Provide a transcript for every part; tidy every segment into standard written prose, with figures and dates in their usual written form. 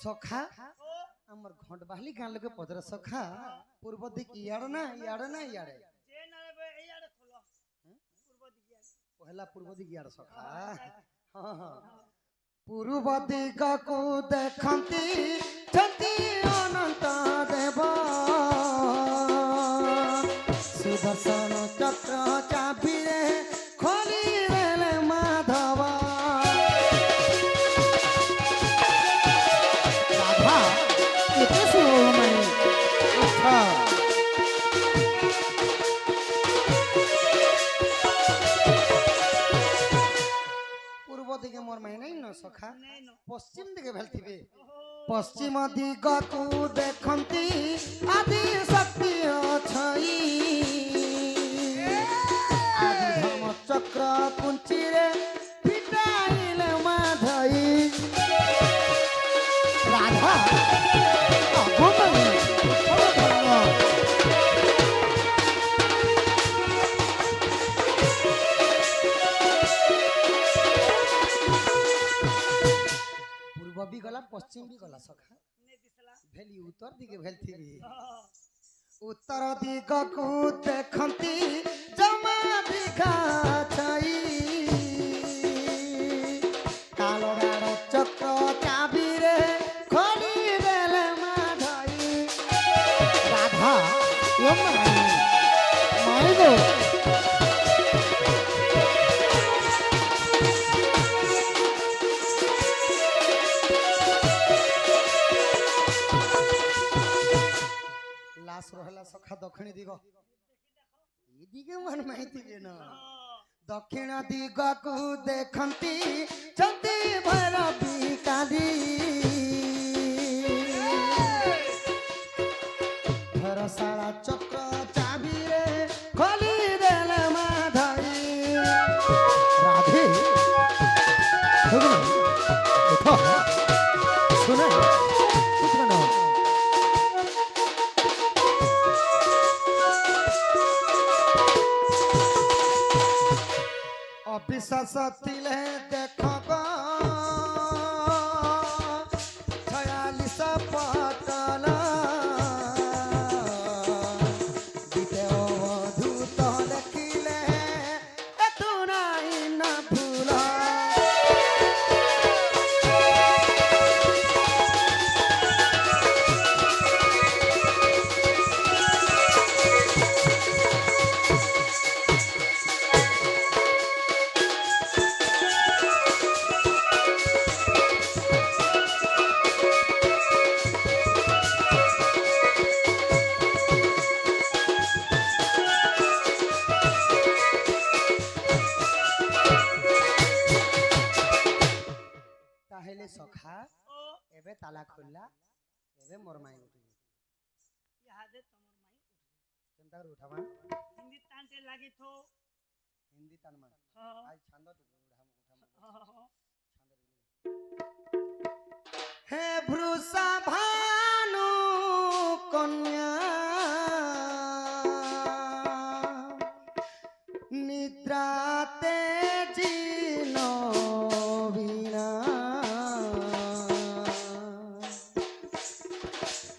सखा हमर घोट बाहली गान लोग पदर सखा पूर्व दिक इयाड़ ना इयाड़े पहला पूर्व दिक इयाड़ सखा हां हां पूर्व दिक को देखंती छंती अनंत देव सुदर्शन चक्र चाबी रे खोली रे माधव itu semua पूर्व दिगे मोर माई नहीं न सखा पश्चिम दिगे भेलथिबे पश्चिम दिग को देखंती आदि शक्ति अछई आदि धर्म चक्र कुंची रे पिटाइले माधई राधा पूर्व भी गला पश्चिम भी गला सखा भेली उत्तर दिगे भेलथिबी उत्तर दिग को देखंती जमा दिखा छई कालोडार चक्र चाबी रे खोली देले माधई राधा यो माई गो लाश रहला सखा दक्षिण दिग ई दिगे मन माहिती न दक्षिण दिग को देखंती चंदी भैरवी काली धरशाला चक्र चाबी रे खोली देले माधई राधे देखो सुना सुना अविश्वास तिले देखो गो 46 पटल दिते अवधूत देखिले एतु नाही न भूल सखा एबे ताला खोलला एबे मोर माई उठी यादे तमर माई केनता उठावा हिंदी तानते लागी थो हिंदी तान मा आज छंद उठा हे भृषा भानु कन्या निद्राते जीनो बिना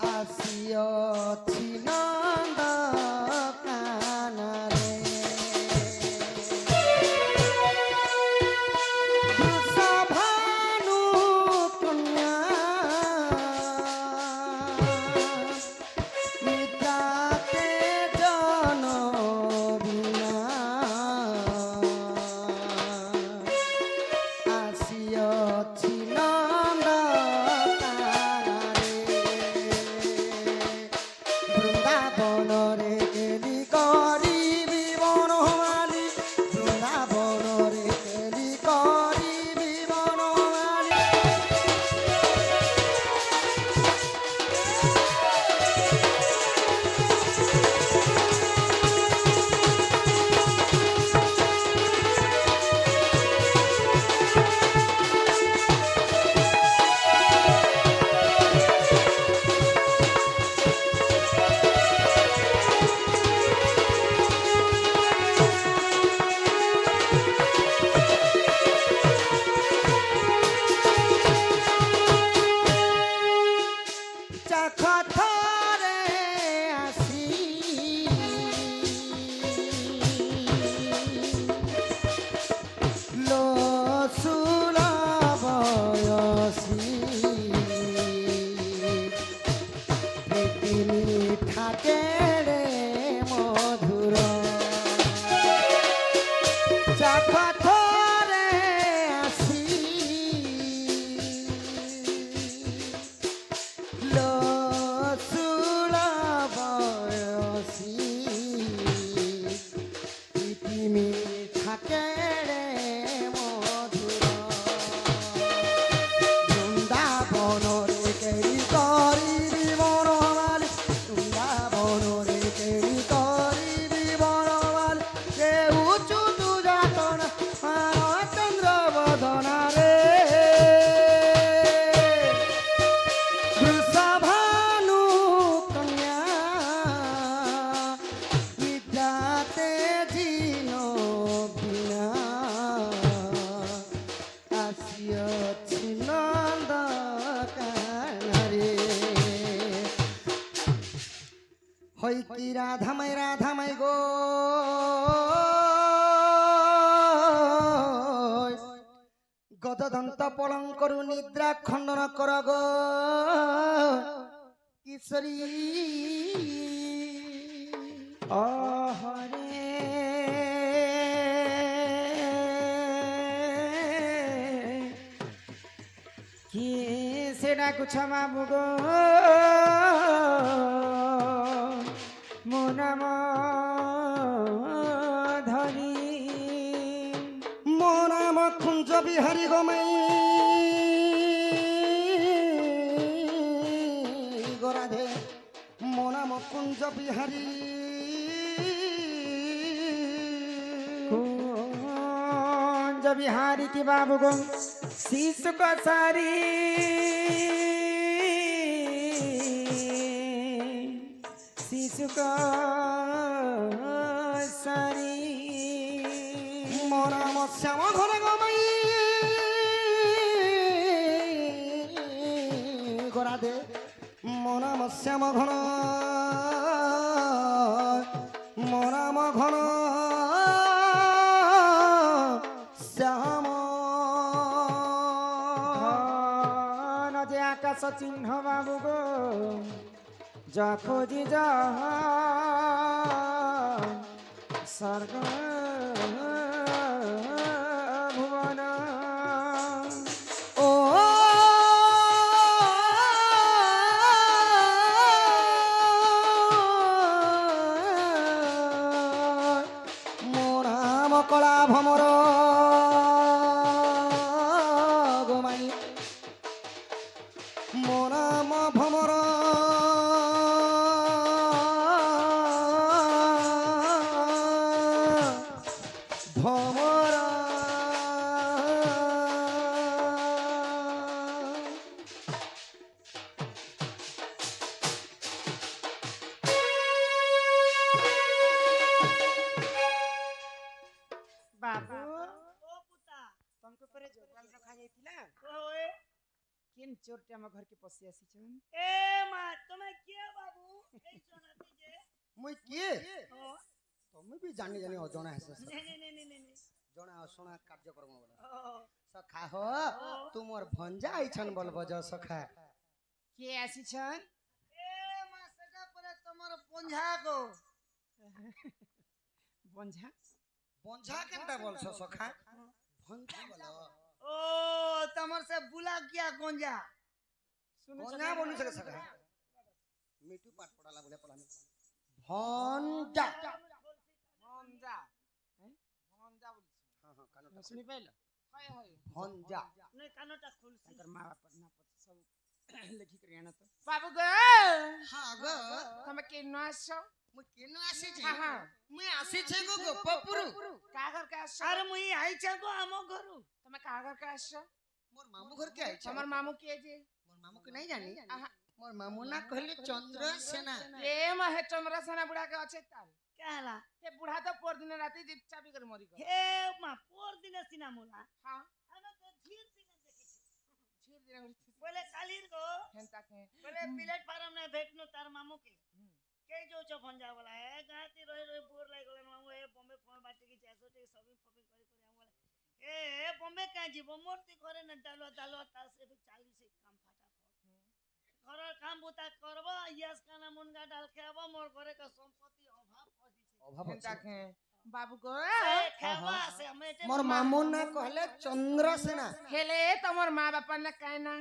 आसियछि नंद कानरे भृषा भानु कन्या निद्राते जन बिना आसियछि नंद कानरे वृंदावन খথরে আসি লসুল বয়সী তিনি থাকে রে মধুর যা খথরে আসি লসুল বয়সী তিনি থাকে রে মধুর বৃন্দাবনরে কেরি করিবি বনমালী বৃন্দাবনরে কেরি করিবি বনমালী কে উঁচু তু যাতন চন্দ্র বদনা রে বৃষভানু কন্যা বিদ্যাতে জিন বিনা আসিয়াছি নন্দ কানারে হই কি রাধামাই গো গদদন্ত পলঙ্করু নিদ্রা খণ্ডন কর গো কিশোরী অহরে কি সেটা কুছমা মুগ মো নাম ধরি মো নাম কুঞ্জ বিহারী গমাই গোরাধে মো নাম কুঞ্জ বিহারী কুঞ্জ বিহারি কি বাবু গো শিশু কসারি শিশু কসারি মো নাম শ্যাম ঘন গমাই গোরাধে মো নাম শ্যাম ঘন মো নাম ঘন শ্যাম যে আকাশ চিহ্ন বাবু গো যা খোঁজি যা স্বর্গ ভুবন ও মো নাম কলা ভমর গোমাই মো নাম ভমর ভমর বাবু ତମକୁ ପରେ ଜୋଗାଲ ରଖା ଯାଇଥିଲା କେନ୍ ଚୋରଟେ ଆମ ଘରକେ ପଶି ଆସିଛନ୍ এ মা তুমি কে বাবু এই শোনাতে যে মুই কিଏ ও ତମେ ବି ଜାଣି ଜାଣି ଅଜଣା ହେସ নে নে নে নে নে নে ଜଣା ଅଶୁଣା କାର୍ଯ୍ୟକ୍ରମ ବୋଲେ ও ସଖା ହୋ ତୁ ମୋର ଭଞ୍ଜା ଆଇଛନ୍ ବୋଲବ ଯ ସଖା କିଏ ଆସିଛନ୍ এ মা সেটা পরে তোমার পঞ্ঝা গো ବଞ୍ଝା বঞ্ঝা কেনটা বলছ সখা ভঞ্জা বল ও তোমার সে বুলা কিয়া গঞ্জা ভঞ্জা বলু সখা মিটু পাঠ পড়ালা বলে পড়ানি ভঞ্জা ଭଞ୍ଜା ଭଞ୍ଜା ବୋଲୁଛି হ্যাঁ হ্যাঁ কানটা ଶୁଣି ପାଇଲ ହଏ ହଏ ভঞ্জা নই কানটা খুলছি ତାଙ୍କର ମା ବାପା ନା ପଛ ସବୁ ଲେଖିକରି ଆଣ ତ ବାବୁ ଗো হ্যাঁ গো ତମେ କେନ ଆସ মুই কেন আসিছি হ্যাঁ হ্যাঁ মুই আসিছে গো গোপপুর କାହା ଘରକେ ଆସ আরে মুই আইছা গো আম ঘরু ତମେ କାହା ଘରକେ ଆସ মোর মামু ঘর কে আইছে ତମର ମାମୁ କିଏ ଯେ মোর মামু কে নাই জানি আহা মোর মামু না কইলে চন্দ্র সেনা ଏ ମ ହେ ଚନ୍ଦ୍ରସେନା ବୁଢାକେ ଅଛେ ତାର কেলা ଏ ବୁଢା ତ ପର ଦିନ ରାତି ଚାବି କରି ମରିଗଲା হে মা পর দিনে সিনা মোলা ହଁ আমি তো ঝির দিনে দেখেছি ଝିଅ বলে কালির গো হেনতাকে বলে প্লেট ফার্ম না ভেটনো তার মামুকে কে যাওছ ভঞ্জা বলা এ গাতি রই রই বোর লাগি গেল মামু এ বম্বে ফোন বাটি কি চাইছো তে সবই ফবি করে করে আম বলে এ বম্বে কা জীব মূর্তি করে না ডালো ডালো তার সে চালি সে কাম ফাটাফট ঘরের কাম বুতা করব ইয়াস কানা মুনগা ডাল খাবো মোর ঘরে কা সম্পত্তি অভাব পড়িছে অভাব আছে হেনতাকে বাবু গো খাবা আছে আমি এটা মোর মামু না কহলে চন্দ্রসেনা হেলে তোমার মা বাপা না কায় না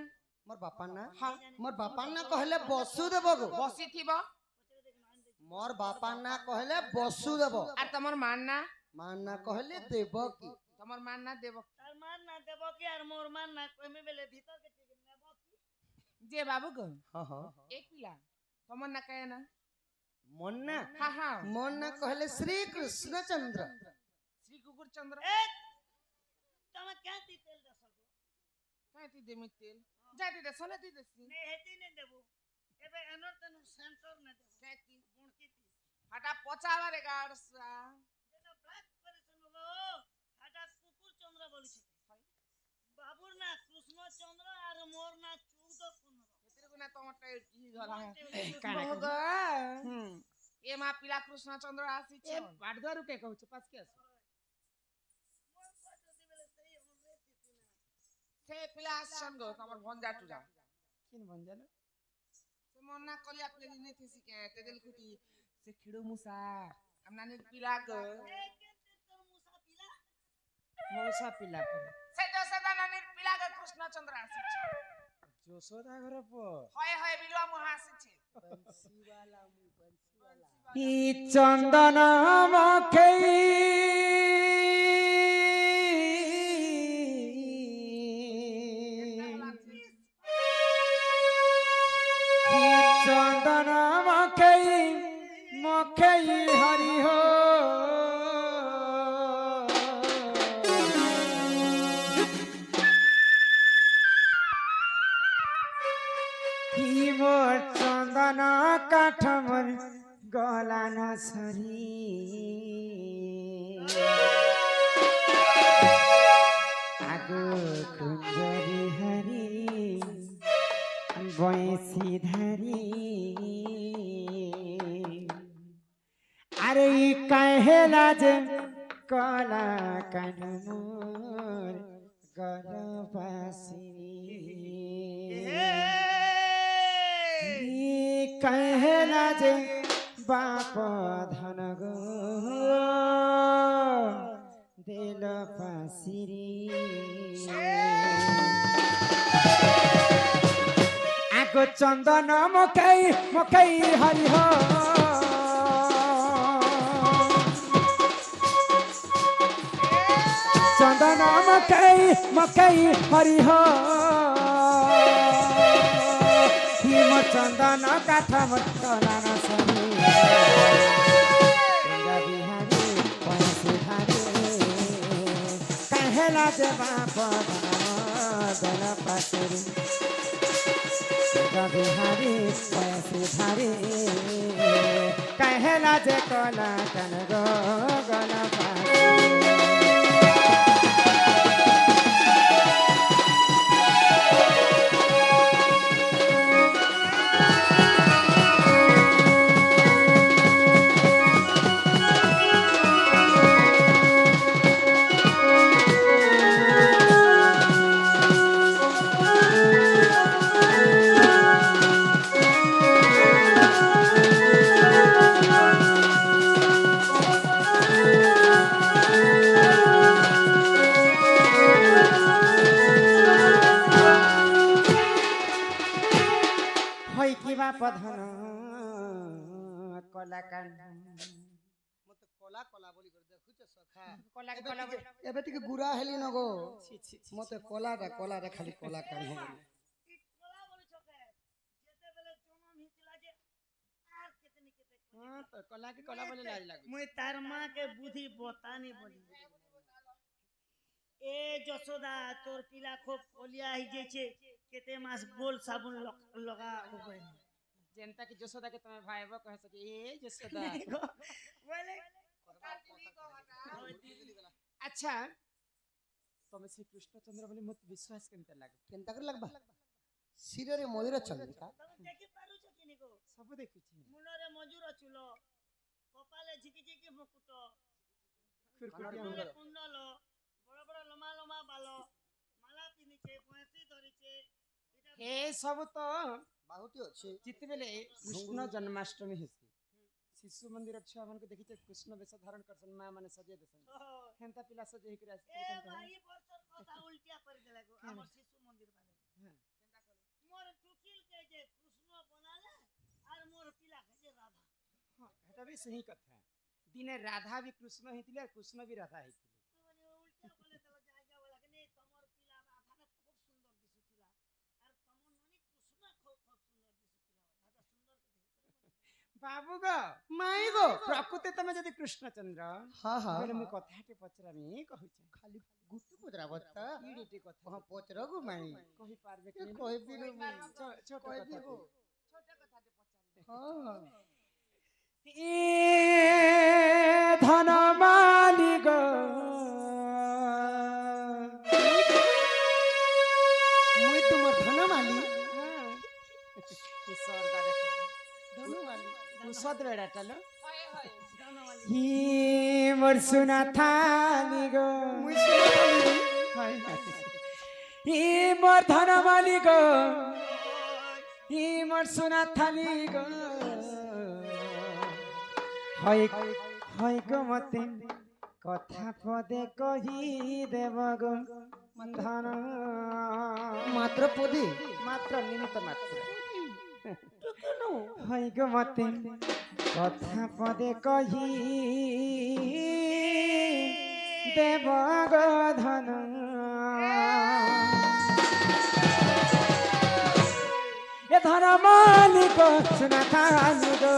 মোর বাপার না হ্যাঁ মোর বাপার না কহলে বসুদেব গো বসি থিব মোর বাপার না কহলে বসুদেব আর তোমার মার না মার না কহলে দেবকী তোমার মার না দেব তার মান না দেব কি আর মোর মান না কইমে বেলে ভিতর কে ঠিক নেব কি যে বাবু গো হ্যাঁ হ্যাঁ এক পিলা তোমার না কায় না মন না হ্যাঁ হ্যাঁ মন না কহলে শ্রী কৃষ্ণচন্দ্র শ্রী কুকুর চন্দ্র এ তুমি क्या ती तेल दसो কাই তুই দেমি তেল যাইতে দে সোনা তুই দেছি ने हेती ने देबो एबे एनर तनु सेंटर ने देबो কাই তুই गुणकी ती ফাটা পচাবারে গাড়সা যেটা ব্ল্যাক করে শুনবো হাটা কুকুর চন্দ্র বলিছে বাবুর না কৃষ্ণ চন্দ্র আর মোর না 14 এতির গুনা তোমারটা কি গলা কানা বাবু গো হুম এ মা পিলা কৃষ্ণ চন্দ্র আসিছে এ বাড়দারু কে কହୁଛ পাস কে আছো মোর কত দিবেলে সেই हमरे তিতি না সে পিলা আসছন গো তোমার ভঞ্জা টুজা কিন বঞ্জালো সে মন না কলি আপনি দিনে থিসি কে তেদেল খুটি সে খিড়ু মুসা আমনানে পিলা গো এ কেতে তোর মুসা পিলা মৌসা পিলা করে সে দশদা নানির পিলা গো কৃষ্ণ চন্দ্র আসিছে যশোদা ঘরে পর হয় হয় বিলুয়া মহা আসিছে বংশীওয়ালা মু বংশীওয়ালা ই চন্দন মখেই চন্দন মখেই মখেই হরি হো মোর চন্দন কাঠ মোর গলা ন সরি আগো কুঞ্জরি হরি বয়সী ধরি আরে কহেলা যে কলা কান মোর গলবাসী কহেলা যে বাপ ধন গো দিল পাশিরি আগো চন্দন মকই মকই হরি হো চন্দন মকই মকই হরি হো হিম চন্দন কাঠ মতলান সরি গঙ্গা বিহারি পয়সে ধারে কহেলা যে বাপ দল পাশরি গঙ্গা বিহারি পয়সে ধারে কহেলা যে কলা কন গো গল পাশরি হয় কিবা প্রধান কলাকান মতে কলা কলা বলি করে দেখুছ সখা কলা এবে কলা টিকে- এবে টিকে গুড়া হেলি ন গো মতে কলাটা খালি কলা কান হবো ই কোলা বলিছ কে যেতে বেলে জমা হিতিলা যে আর কেতে নি কেতে হ্যাঁ তো কলা কি কলা বলে লাজ লাগু মুই তার মা के बुद्धि बतानी बोली ए যশোদা তোর পিলা খুব কলিয়া হই গেছে কেতে মাস গোল সাবুন লগা উপরে জেনতা কি যশোদাকে তুমি ভাইব কহে সকে এ যশোদা বলে আচ্ছা ତମେ ସେ କୃଷ୍ଣଚନ୍ଦ୍ର ବୋଲି ମତେ ବିଶ୍ୱାସ କେମିତି ଲାଗେ? କେନ୍ତା କରି ଲାଗବା ଶିରରେ ମୟୂର ଚନ୍ଦ୍ରିକା ତମେ ଦେଖି ପାରୁଛ କି ନିକୋ? ସବୁ ଦେଖୁଛି। ମୁଣ୍ଡରେ ମଜୁର ଚୁଲ, କପାলে ଝିକି ଝିକି ମୁକୁଟ, ଖୁରକୁଟିଆ ମୁଣ୍ଡ। ମୁଣ୍ଡରେ କୁଣ୍ଡଲ, ବଡ ବଡ ଲମା ଲମା ବାଲ, ମାলা ପିନ୍ଧିଛେ, ପଇଁତି ଧରିଛେ। ଏ ସବୁ ତ ବାହୁଟି ଅଛି ଯେତେବେଳେ କୃଷ୍ଣ ଜନ୍ମାଷ୍ଟମୀ ହେସି ଶିଶୁ ମନ୍ଦିର ଛୁଆ ମାନଙ୍କୁ ଦେଖିଛେ କୃଷ୍ଣ ବେଶ ଧାରଣ କରସନ୍, ମା ମାନେ ସଜେଇ ଦେସନ୍, ହେନ୍ତା ପିଲା ସଜେଇ ହେଇକରି ଏ ଆସିଥିଲେ କେନ୍ତା ଭାଇ ବର୍ଷର କଥା ଉଲ୍ଟିଆ କରିଦେଲା গো আমার শিশু মন্দির বালে। হ্যাঁ। মোর টুকিল কে যে কৃষ্ণ বনালে আর মোর পিলা কে যে রাধা। ହଁ ହେଟା ବି ସେହି କଥା। ଦିନେ ରାଧା ବି କୃଷ୍ଣ ହେଇଥିଲେ আর କୃଷ୍ଣ ବି ରାଧା ହେଇଥିଲେ। মানে উল্টিয়া বলে তো জায়গা বলা কে নেই তোমার পিলা রাধা না খুব সুন্দর দিশুছিলা আর তোমার ননি কৃষ্ণ খুব খুব সুন্দর দিশুছিলা। রাধা সুন্দর কে দেখি। ବାବୁ ଗୋ ମାଇ ଗୋ ପ୍ରକୃତି ତମେ ଯଦି କୃଷ୍ଣଚନ୍ଦ୍ର ହଁ ହଁ ବୋଲେ ମୁଁ କଥାଟେ ପଚରାମି କହୁଛେ। ଖାଲି ଗୁଟି ପଚରା ବତ୍ତା ଇଡିଟି କଥା ହଁ ପଚରକୁ ମାଇ କହିପାରିବେ ଏ କହିବିରୁ ଛୋଟ କହିବିରୁ କଥାଟେ ପଚାରିବେ। ହଁ এ ধন মালিক মুই তোমার ধনমালি ঈশ্বরদা দেখো ধনমালি উষদ বেড়াটা লো হি মোর সোনা থানি গো মুই সোনালি হি মোর ধন মালিক হি মোর সোনা থানি গো হয় হয় গো মতে কথা পদে কহি দেব গো ধন মাত্র পদে মাত্র নিমিত্ত মাত্র হয় গো মতে কথা পদে কহি দেব গো ধন এ ধন মালিক সোনা থানি গো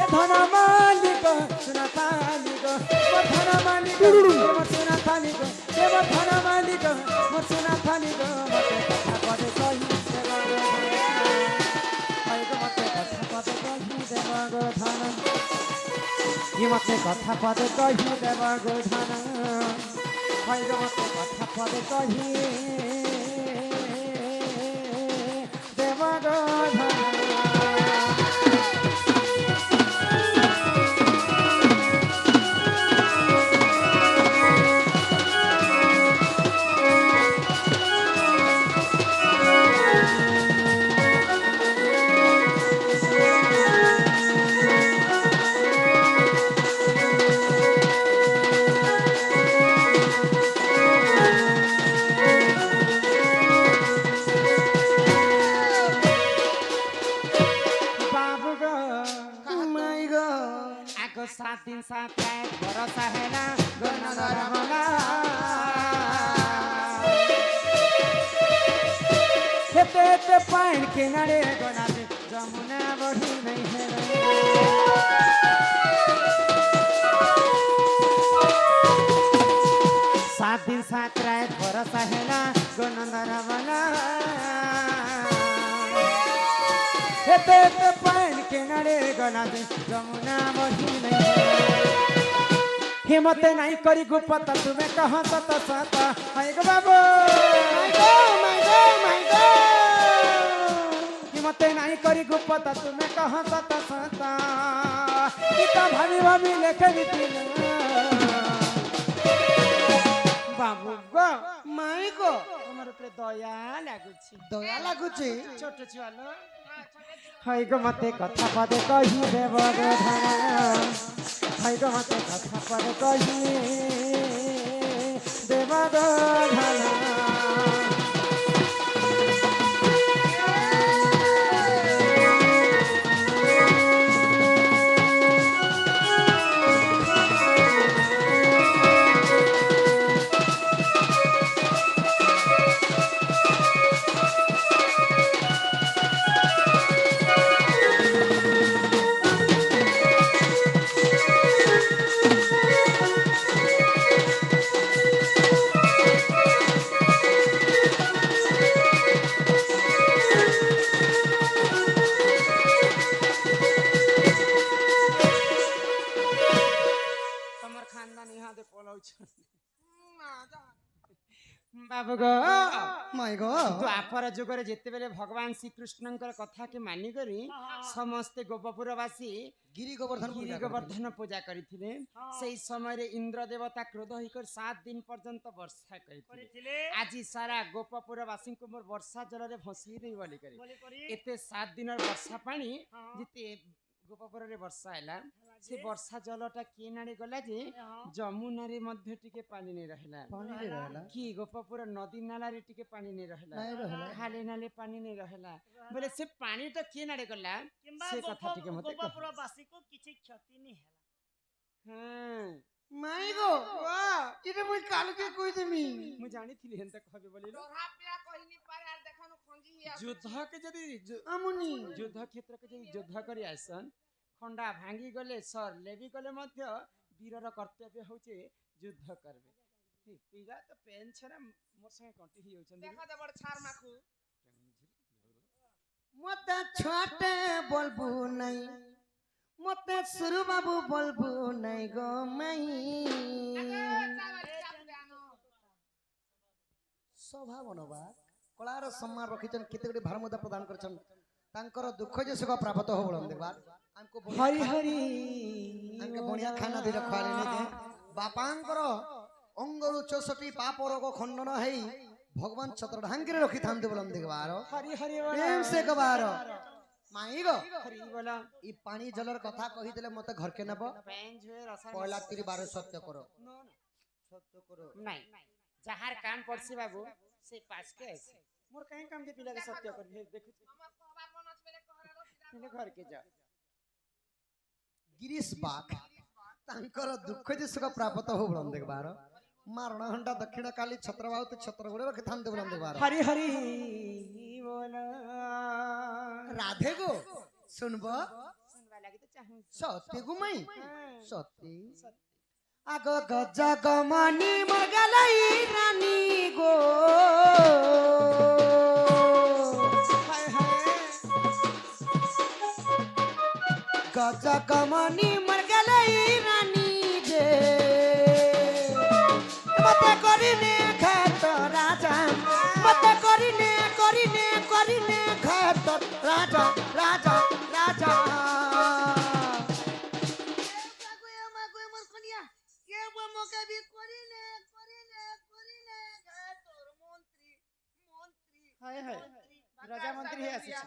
এ ধন মালিক সোনা থানি গো ও ধন মালিক সোনা থানি গো দেব ধন মালিক মো সোনা থানি গো মতে কথা পদে কহি দেব গো হয় গো মতে কথা পদে কহি দেব গো ধন ই মতে কথা পদে কহি দেব গো ধন হয় গো মতে কথা পদে কহি দেব গো ধন बाबू गो মাই গো आगो 7 दिन 7 रात भरोसा है ना गना रमला खेते ते पाइन किनारे गना से जमुना बही नहीं है सात दिन 7 रात भरोसा है ना गना रमला खेते ते पाइन किनारे गना से जमुना बही नहीं हिम्मत नहीं करी गुपत तुम्हें कहाँ सत सत हाय गो बाबू हिम्मत नहीं करी गुपत तुम्हें कहाँ सत सत इतना भाभी भाभी लेखे भी बाबू गो মাই গো তোমার উপরে দয়া লাগুছি দয়া লাগুছে ছোট ছুয়া লো हाय गो मते कथा पदे कही देव गो धन हाय गो मते कथा पदे कही देव गो धन ବାବୁ ଗୋ ମାଇ ଗୋ ଦ୍ୱାପର ଯୁଗରେ ଯେତେବେଳେ ଭଗବାନ ଶ୍ରୀକୃଷ୍ଣଙ୍କର କଥାକେ ମାନିକରି ସମସ୍ତେ ଗୋପପୁରବାସୀ ଗିରି ଗୋବର୍ଦ୍ଧନ ଗିରି ଗୋବର୍ଦ୍ଧନ ପୂଜା କରିଥିଲେ ସେଇ ସମୟରେ ଇନ୍ଦ୍ର ଦେବତା କ୍ରୋଧ ହେଇକରି 7 ଦିନ ପର୍ଯ୍ୟନ୍ତ ବର୍ଷା କରିଥିଲେ ଆଜି ସାରା ଗୋପପୁରବାସୀଙ୍କୁ ମୋର ବର୍ଷା ଜଳରେ ଭସେଇ ଦେଇ ବୋଲି କରି ଏତେ 7 ଦିନର ବର୍ଷା ପାଣି ଯେତେ ଗୋପପୁରରେ ବର୍ଷା ହେଲା ସେ ବର୍ଷା ଜଲଟା କିଏ ନାଡି ଗଲା ଯେ ଯମୁନାରେ ମଧ୍ୟ ଟିକେ ପାଣି ନେଇ ରହିଲା କି ଗୋପପୁର ନଦୀ ନାଲାରେ ଟିକେ ପାଣି ନେଇ ରହିଲା ଖାଲି ନାଲେ ପାଣି ନେଇ ରହିଲା ବୋଲେ ସେ ପାଣିଟା କିଏ ନାଡି ଗଲା ସେ କଥା ଟିକେ ମତେ ଗୋପପୁରବାସୀକୁ କିଛି କ୍ଷତି ନି ହେଲା ହଁ ମାଇ ଗো এটা মই কালকে কই দেমি ମୁଁ ଜାଣିଥିଲି ହେନ୍ତା କହିବେ ବୋଲି ତୋରା ପିଲା କହିନି ପାରେ ଆର ଦେଖାନୁ ଖଞ୍ଜି ହିଆ ଯୁଦ୍ଧକେ ଯଦି আমুনি ଯୁଦ୍ଧ କ୍ଷେତ୍ରକେ ଯଦି ଯୁଦ୍ଧ କରି ଆସନ୍ ଖଣ୍ଡା ଭାଙ୍ଗି ଗଲେ ସର ଲେବି ଗଲେ ମଧ୍ୟ ବୀରର କର୍ତ୍ତବ୍ୟ ହଉଛି ଯୁଦ୍ଧ କରିବେ ପିଲା ତ ପେନ୍ ଛରା ମୋର ସଙ୍ଗେ କଣ୍ଟି ହେଇ ଯାଉଛନ୍ତି ଦେଖା ଦେ ବଡ ଛାର ମାଖୁ মতে ছোটে বলবু নাই মতে সুরু বাবু বলবু নাই গো মাই স্বভাব নবা কলার সম্মান রখিছেন কেতে গুড়ি ভারমুদা প্রদান করছেন তাঙ্কর দুঃখ যে সুখ প্রাপ্ত হো বলন দেখবা আমকো হরি হরি আমকে বড়িয়া খানা দি রখালে নে বাপাঙ্কর অঙ্গরু 64 পাপ রোগ খণ্ডন হেই ভগবান ছত্রঢাঙ্গিরে রখি থামতে বলন দেখবার হরি হরি প্রেম সে কবার মাই গো হরি বলা ই পানি জলের কথা কহি দিলে মতে ঘরকে নেব পেন ঝুয়ে রসা পয়লা 12 সত্য করো নো না সত্য করো নাই যাহার কান পড়ছি বাবু সে পাঁচকে আছে মোর কাই কাম যে পিলাকে সত্য করবি দেখু আমার কবার মন আছে বেলে কহারো পিলে ঘরকে যা গিরিশ বাক তাঙ্কর দুঃখ যে সুখ প্রাপ্ত হো বলন দেখবার মারণ ঘণ্টা দক্ষিণ কালী ছত্রবাহু ছত্রগুড়ে রখি থামতে বলন দেখবার হরি হরি বলা রাধে গো শুনব শুনবা লাগি তো চাহু সত্যি গুমাই সত্যি আগ গজগমনি মগলাই রানী গো হায় হায় গজগমনি মগলাই রানী গে মতে করিনে খাত রাজা মতে করিনে খাত রাজা রাজা রাজা হায় হায় রাজা মন্ত্রী হয়ে আসিছে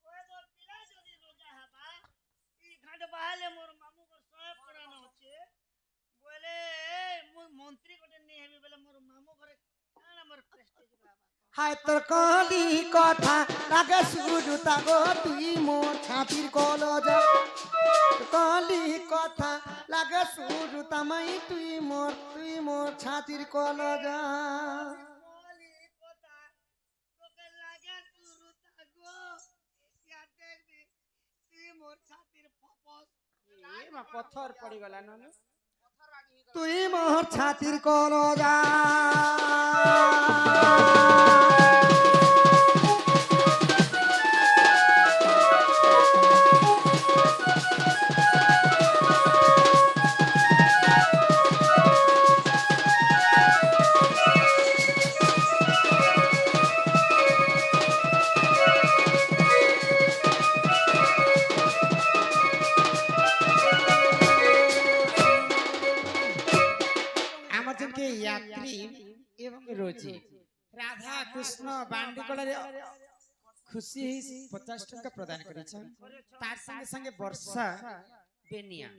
ওই গো পিলা যদি রোজা হবা ই ঘাট বাহালে মোর মামু কো সব করানো হচ্ছে বলে মোর মন্ত্রী কোটে নি হেবি বলে মোর মামু ঘরে কানা মোর প্রেস্টিজ বাবা হায় তোর কলি কথা লাগে সুরুতা গো তুই মোর ছাতির কলজা কলি কথা লাগে সুরুতা মাই তুই মোর ছাতির কলজা বলি কথা তোকে লাগে তুরুতা গো ইয়া দেখবি তুই মোর ছাতির ফপস এ মা পথর পড়ি গলা না তুই মোর ছাতির কলজা আমার জনকে यात्री এবং রোজি রাধা কৃষ্ণ বান্ডি কলারে খুশি 50 টাকা প্রদান করেছেন তার সঙ্গে সঙ্গে বর্ষা বেনিয়া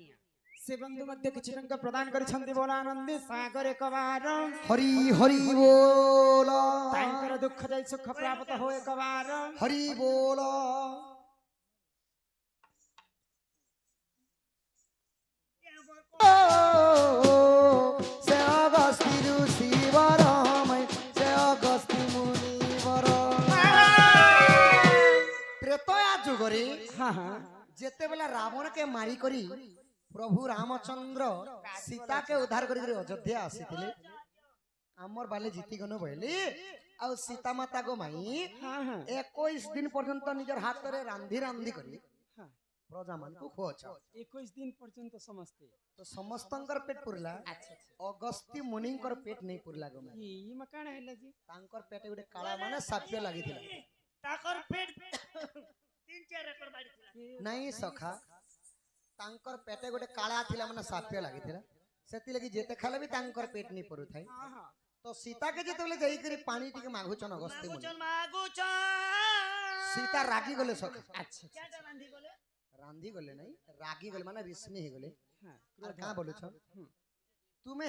সে বন্ধু মধ্যে কিছু টাকা প্রদান করেছেন বলা আনন্দে সাগরে কবার হরি হরি বল তাইଙ୍କର দুঃখ যাই সুখ প্রাপ্ত হয় কবার হরি বল সে অগস্তি ঋষি বরময় সে অগস্তি মুনি বর ত্রেতয়া যুগরে হ্যাঁ হ্যাঁ যেতেবেলা রাবণকে মারি করি প্রভু রামচন্দ্র সীতাকে উদ্ধার করি অযোধ্যা আসিଥିଲେ আমার বালে জিতিগন বইলি ଆଉ ସୀତା ମାତା ଗୋ ମାଇ হ্যাঁ হ্যাঁ 21 দিন পর্যন্ত নিজের হাতরে রান্ধি রান্ধি করি ପ୍ରଜା ମାନଙ୍କୁ ଖୁଅଛ 21 ଦିନ ପର୍ଯ୍ୟନ୍ତ ସମସ୍ତେ ତ ସମସ୍ତଙ୍କର ପେଟ ପୁରିଲା ଆଚ୍ଛା ଆଚ୍ଛା ଅଗସ୍ତ୍ୟ ମୁନିଙ୍କର ପେଟ ନେଇ ପୁରିଲା ଗମା ଏଇ ମକାଣ ହେଲା ଯେ ତାଙ୍କର ପେଟେ ଗୋଟେ କାଳା ମାନେ ସାପ୍ୟ ଲାଗିଥିଲା ତାକର ପେଟ 3-4 ଏକର ବାଡି ଥିଲା ନାଇଁ ସଖା ତାଙ୍କର ପେଟେ ଗୋଟେ କାଳା ଥିଲା ମାନେ ସାପ୍ୟ ଲାଗିଥିଲା ସେଥିଲାଗି ଯେତେ ଖାଲେ ବି ତାଙ୍କର ପେଟ ନେଇ ପରୁଥାଏ ହଁ ହଁ ତ ସୀତାକେ ଯେତେବେଳେ ଯାଇକରି ପାଣି ଟିକେ ମାଗୁଛନ ଅଗସ୍ତ୍ୟ ମୁନି ମାଗୁଚନ ସୀତା ରାଗି ଗଲେ ସଖା ଆଚ୍ଛା ଆଚ୍ଛା କେଟା ରାନ୍ଧି ଗଲେ ରାନ୍ଧି ଗଲେ ନାଇଁ ରାଗି ଗଲେ ମାନେ ରିସ୍ନି ହେଇଗଲେ ହଁ আর কাঁ বলুছ হুম। তুমি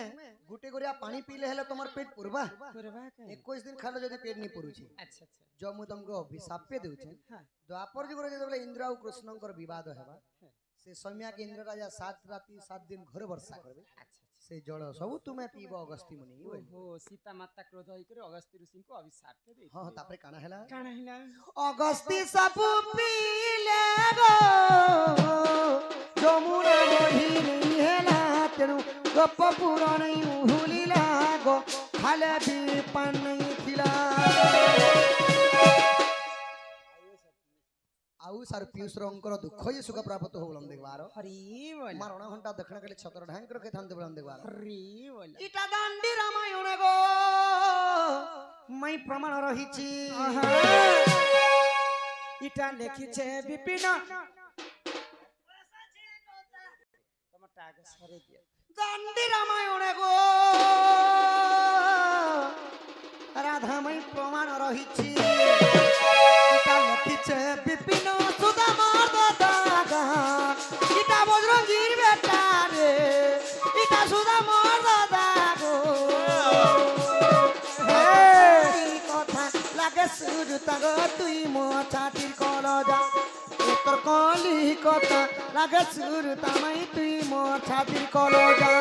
গুটে গড়িয়া পানি পিলে হেলে তোমার পেট পুরবা পুরবা কাଇଁ 21 দিন খালে যদি পেট নি পুরুছি আচ্ছা আচ্ছা जो मु तुमको अभिशाप्य देउछे হ্যাঁ द्वापर जुगरे जेतबेले इंद्र और कृष्णकर विवाद हेबा হ্যাঁ से सौम्या के इंद्र राजा 7 राति 7 दिन घरे वर्षा करबे আচ্ছা আচ্ছা से जल सब तुमे पीब अगस्त्य मुनि ओहो सीता माता क्रोध होई करे अगस्त्य ऋषि को अभिशाप के दे हां तापरे काना हेला काण हिला अगस्त्य सब पीले गो जमुना बही नहीं हेला तेनु गप पुराण उहुलिला गो खाले भी पान नहीं खिला आउ सार पीयूष रंकर दुख ये सुख प्राप्त हो बोलम देखबार हरि बोल मारणा घंटा दक्षिण काले छतर ढांक रखे थांते बोलम देखबार हरि बोल इटा दांडी रामायण गो मैं प्रमाण रहिछि इटा लेखिছে विपिन তোমার টাগ সরে দিয়া दांडी रामायण गो राधा मैं प्रमाण रहिछि इटा लिखिছে विपिन सुदामा दादा इटा बजरंगीर बेटा रे इटा सुदामा दादा गो हे কথা লাগে সুরতা গো তুই মো ছাতির কলজা তোর কলি কথা লাগে সুরতা মাই তুই মো ছাতির কলজা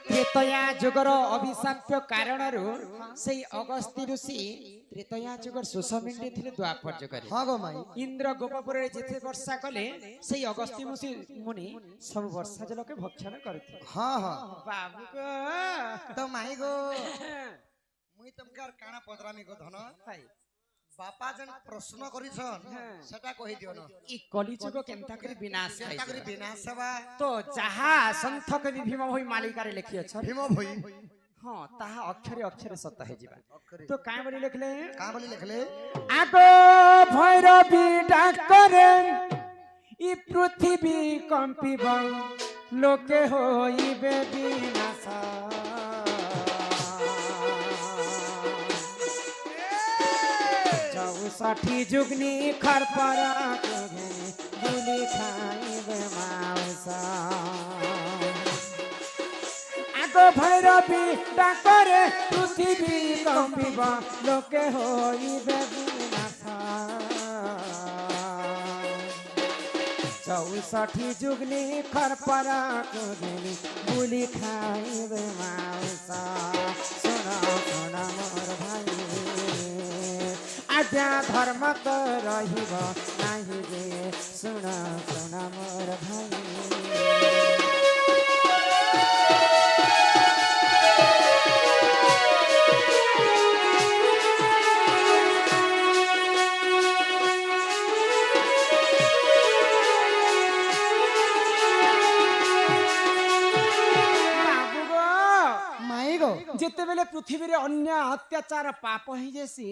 ତ୍ରେତୟା ଯୁଗର ଅଭିଶାପ୍ୟ କାରଣରୁ ସେଇ ଅଗସ୍ତ୍ୟ ଋଷି ତ୍ରେତୟା ଯୁଗର ସୁଷମିଣ୍ଡି ଥିଲେ ଦ୍ୱାପର ଯୁଗରେ ହଁ ଗো ମାଇ ଇନ୍ଦ୍ର ଗୋପପୁରରେ ଯେତେ ବର୍ଷା କଲେ ସେଇ ଅଗସ୍ତ୍ୟ ମୁନି ସବୁ ବର୍ଷା ଜଳକେ ଭକ୍ଷଣ କରିଥିଲେ ହଁ ହଁ ବାବୁ ଗো ତ ମାଇ ଗो মুই তমকার কানা পদরামি গো ধন ভাই বাপা যেন প্রশ্ন করিছন সেটা কই দিও না ই কলিযুগ কেনতা করে বিনাশ সেটা করে পাইছে বিনাশ সেবা তো যাহা সন্থ কবি ভীম ভই মালিকারে লিখিଅଛ ভীম ভই ହଁ ତାହା ଅକ୍ଷରେ ଅକ୍ଷରେ ସତ ହେଇଯିବା অক্ষরে তো କାଁ ବୋଲି ଲେଖିଲେ কা বলি লিখলে আগ ভৈরবী ডাকরে ই পৃথিবী কম্পিব লোকে হইবে বিনাশ চৌষঠি যুগনি খরপরা বুলি খাইবে মাউস আগ ভৈরবী ডাকরে পৃথিবী কম্পিব লোকে হইবে বিনাশ চৌষঠি যুগনি খরপরা বুলি খাইবে মাউস শোন শোন মোর ভাই আজ্ঞা ধর্ম তো রহিব নাহি যে শুণ শুণ মোর ভাই মাই গো যেতেবেলে পৃথিবীরে অন্য অত্যাচার পাপ হয়ে যাসি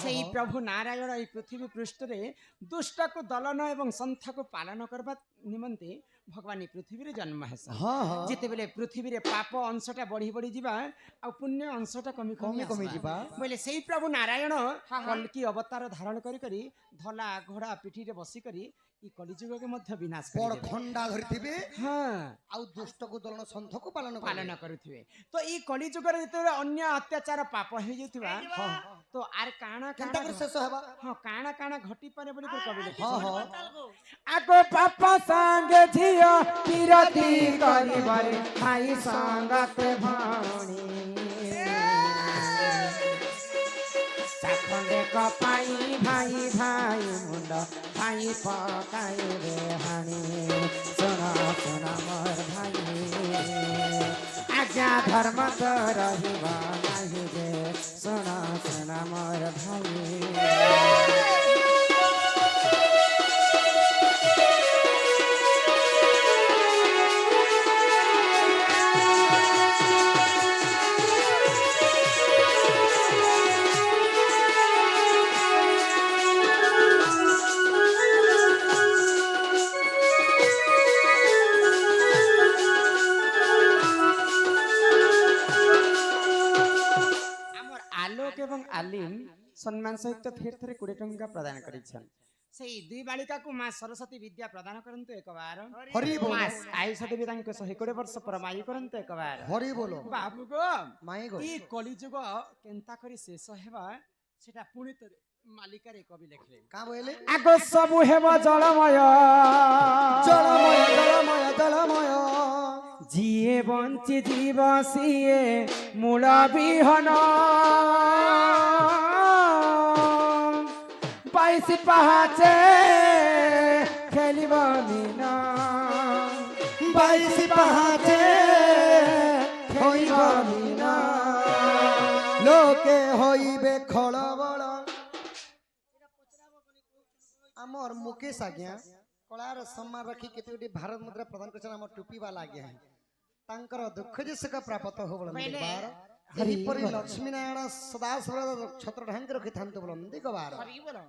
সেই প্রভু নারায়ণ এই পৃথিবী পৃষ্ঠরে দুষ্টকু দলন এবং সন্থকু পালন করবা নিমন্তে भगवान पृथ्वी रे जन्म है हाँ हाँ जिते बेले पृथ्वी रे पाप अंशटा बढ़ी बढ़ी जिबा आ पुण्य अंशटा कमी कमी कमी आसबा। जीवा बोले सेई प्रभु नारायण कल्कि अवतार धारण करी करी धला घोड़ा पिठी रे बसी करी ई कलिजुग के मध्य विनाश बड़ करी देबे। खंडा धरिथिबे हाँ आउ दुष्ट को दलन संथ को पालन पालन करुथिबे। तो ई कलिजुग रे जते अन्य अत्याचार पाप हे जतिबा तो आर काना केनता कर शेष हेबा हां काना काना घटी पारे बोली कवि लिखि हाँ हाँ आगो पापा संगे झियो पिरती करिबारे भाई संगत भाणी साखंडे कपाई भाई भाई मुंड भाई पकाई रे हाणी सुना सुना मोर भाई आज्ञा धर्म तो रहिबा नाही रे सुना सुना मोर भाई आमर आलोक एवं आलिम सम्मान सहित फिर थरे 20 टंका प्रदान करिछन। सेई दुई बालिका को मां सरस्वती विद्या प्रदान करंतु एक बार। हरि बोल मां आयुष देवी तांको 120 वर्ष परमायु करंतु एक बार। हरि बोलो बाबू गो माई गो ई कलिजुग केनता करी शेष हेबा सेटा पुणी तरे मालिका रे कवि लिखले। का बोले आगो सबु हेब जलमय जलमय जलमय जलमय जिए बंची जीव सिए मूल विहन बाईसी पहाचे खेलिब मीन 22 पहाचे होइब मीन लोके होइबे खळबळ हमर मुकेश आज्ञा कलार सम्मान रखी केते भारत मुद्रा प्रदान करछन हमर टोपी वाला आज्ञा है तांकर दुख जे सका प्राप्त हो बोलन बार हरि परि लक्ष्मी नारायण सदा सर्वदा छत्र ढंग रखि थांतो बोलन दिगबार हरि बोलो